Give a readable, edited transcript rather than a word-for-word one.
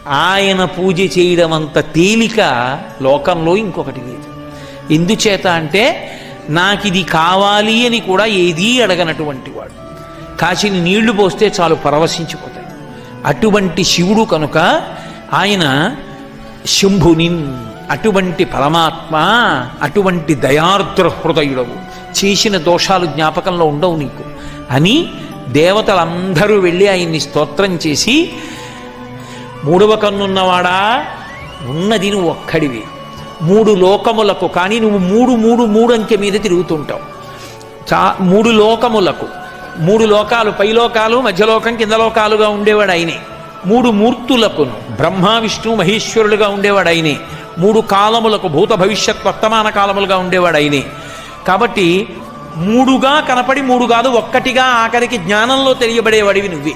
ఆయన పూజ చేయడం అంత తేలిక లోకంలో ఇంకొకటి లేదు. ఎందుచేత అంటే నాకు ఇది కావాలి అని కూడా ఏదీ అడగనటువంటి వాడు. కాసిని నీళ్లు పోస్తే చాలు పరవశించిపోతాయి. అటువంటి శివుడు కనుక ఆయన శంభునిన్, అటువంటి పరమాత్మ, అటువంటి దయార్ద్ర హృదయుడవు, చేసిన దోషాలు జ్ఞాపకంలో ఉండవు నీకు అని దేవతలందరూ వెళ్ళి ఆయన్ని స్తోత్రం చేసి, మూడవ కన్నున్నవాడా, ఉన్నది నువ్వు ఒక్కడివి, మూడు లోకములకు, కానీ నువ్వు మూడు అంకె మీద తిరుగుతుంటావు. మూడు లోకములకు, మూడు లోకాలు, పైలోకాలు, మధ్యలోకం, కింద లోకాలుగా ఉండేవాడు ఆయనే. మూడు మూర్తులకును, బ్రహ్మ విష్ణు మహేశ్వరులుగా ఉండేవాడు ఆయనే. మూడు కాలములకు, భూత భవిష్యత్ వర్తమాన కాలములుగా ఉండేవాడు ఆయనే. కాబట్టి మూడుగా కనపడి మూడు కాదు ఒక్కటిగా ఆఖరికి జ్ఞానంలో తెలియబడేవాడివి నువ్వే.